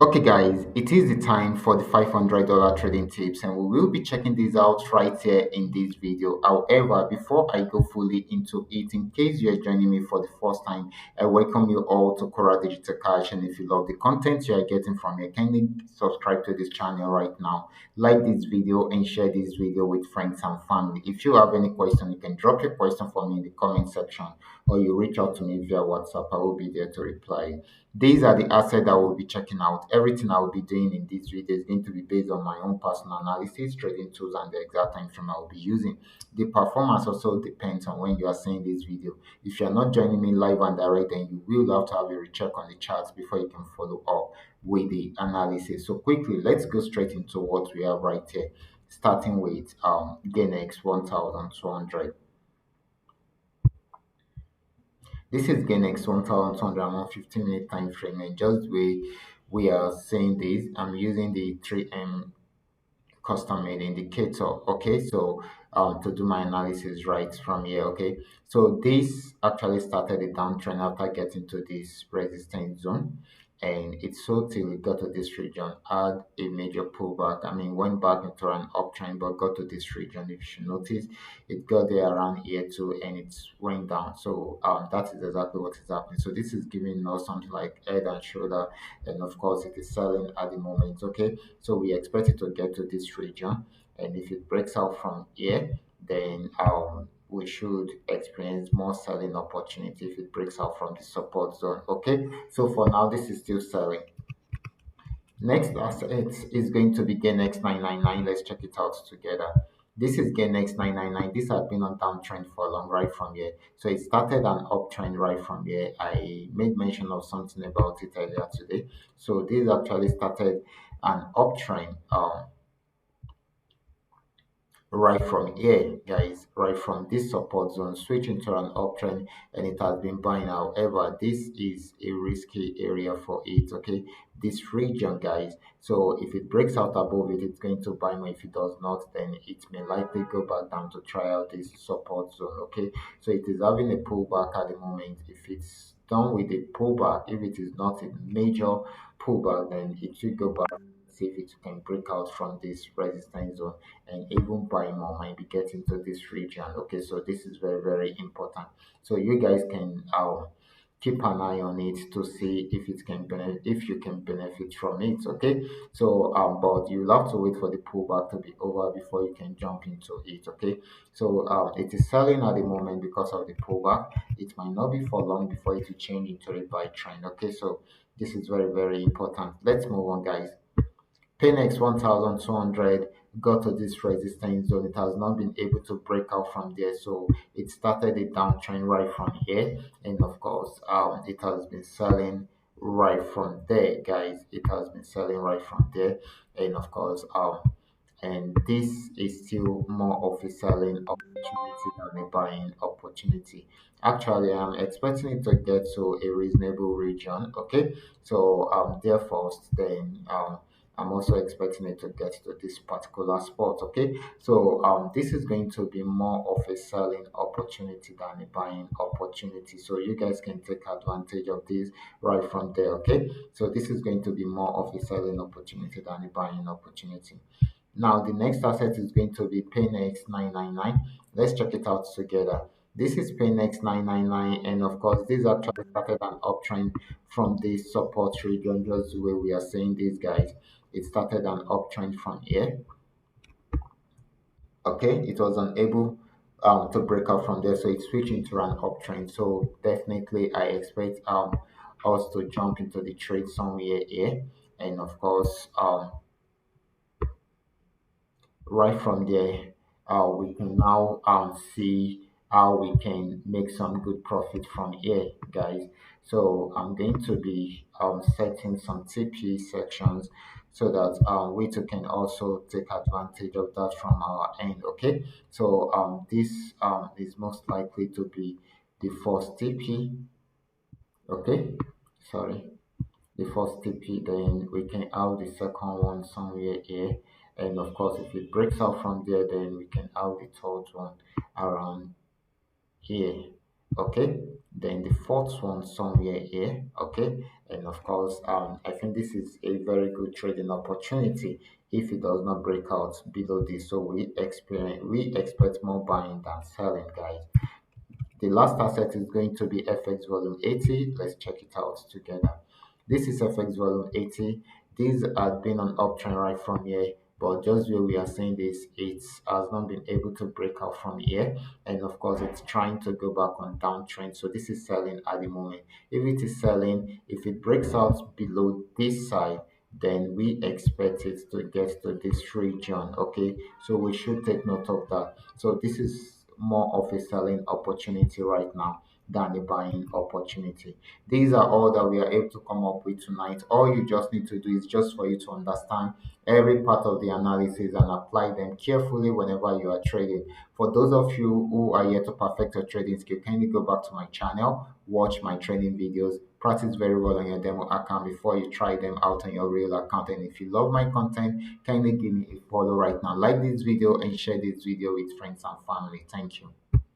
Okay, guys, it is the time for the $500 trading tips, and we will be checking these out right here in this video. However, before I go fully into it, in case you are joining me for the first time, I welcome you all to Qora Digital Cash. And if you love the content you are getting from here, kindly subscribe to this channel right now, like this video, and share this video with friends and family. If you have any question, you can drop your question for me in the comment section, or you reach out to me via WhatsApp. I will be there to reply. These are the assets I will be checking out. Everything I will be doing in this video is going to be based on my own personal analysis, trading tools, and the exact time frame I will be using. The performance also depends on when you are seeing this video. If you are not joining me live and direct, then you will have to have a recheck on the charts before you can follow up with the analysis. So quickly, let's go straight into what we have right here, starting with GainX 1200. This is GainX 1200 15-minute time frame, and just the way we are saying this, I'm using the 3M custom made indicator. Okay, so to do my analysis right from here. Okay, so this actually started a downtrend after getting to this resistance zone, and it sold till it got to this region, had a major pullback. I mean, went back into an uptrend but got to this region. If you should notice, it got there around here too, and it's went down. So that is exactly what is happening. So this is giving us something like head and shoulder, and of course it is selling at the moment. Okay, so we expect it to get to this region, and if it breaks out from here, then we should experience more selling opportunity if it breaks out from the support zone. Okay, so for now this is still selling. Next asset is going to be GainX 999. Let's check it out together. This is GainX 999. This has been on downtrend for long right from here. So it started an uptrend right from here. I made mention of something about it earlier today. So this actually started an uptrend right from here, guys, right from this support zone, switch into an uptrend, and it has been buying. However, this is a risky area for it. Okay, this region, guys. So if it breaks out above it, it's going to buy more. If it does not, then it may likely go back down to try out this support zone. Okay, so it is having a pullback at the moment. If it's done with a pullback, if it is not a major pullback, then it should go back, see if it can break out from this resistance zone, and even buy more might be getting to this region. Okay, so this is very, very important. So you guys can keep an eye on it to see if it can benefit, if you can benefit from it. Okay, so but you'll have to wait for the pullback to be over before you can jump into it. Okay, so it is selling at the moment because of the pullback. It might not be for long before it will change into a buy trend. Okay, so this is very, very important. Let's move on, guys. Paynex 1200 got to this resistance zone. It has not been able to break out from there, so it started a downtrend right from here, and of course, it has been selling right from there, guys. It has been selling right from there, and of course, and this is still more of a selling opportunity than a buying opportunity. Actually, I'm expecting it to get to a reasonable region. Okay, so there first, then I'm also expecting it to get to this particular spot. Okay, so this is going to be more of a selling opportunity than a buying opportunity. So you guys can take advantage of this right from there. Okay, so this is going to be more of a selling opportunity than a buying opportunity. Now, the next asset is going to be PayNext 999. Let's check it out together. This is PayNext 999, and of course, this actually started an uptrend from this support region, just the way we are saying these guys. It started an uptrend from here. Okay, it was unable to break out from there, so it switched into an uptrend. So definitely, I expect us to jump into the trade somewhere here, and of course, right from there, we can now see how we can make some good profit from here, guys. So I'm going to be setting some TP sections so that we too can also take advantage of that from our end. Okay, so this is most likely to be the first TP. Okay, sorry, the first TP, then we can have the second one somewhere here. And of course, if it breaks out from there, then we can have the third one around here. Okay, then the fourth one somewhere here. Okay, and of course, I think this is a very good trading opportunity if it does not break out below this. So we expect more buying than selling, guys. The last asset is going to be FX volume 80. Let's check it out together. This is FX volume 80. This has been an uptrend right from here, but just where we are saying this, it has not been able to break out from here. And of course, it's trying to go back on downtrend. So this is selling at the moment. If it is selling, if it breaks out below this side, then we expect it to get to this region. Okay, so we should take note of that. So this is more of a selling opportunity right now than a buying opportunity. These are all that we are able to come up with tonight. All you just need to do is just for you to understand every part of the analysis and apply them carefully whenever you are trading. For those of you who are yet to perfect your trading skill, kindly go back to my channel, watch my training videos, practice very well on your demo account before you try them out on your real account. And if you love my content, kindly give me a follow right now. Like this video and share this video with friends and family. Thank you.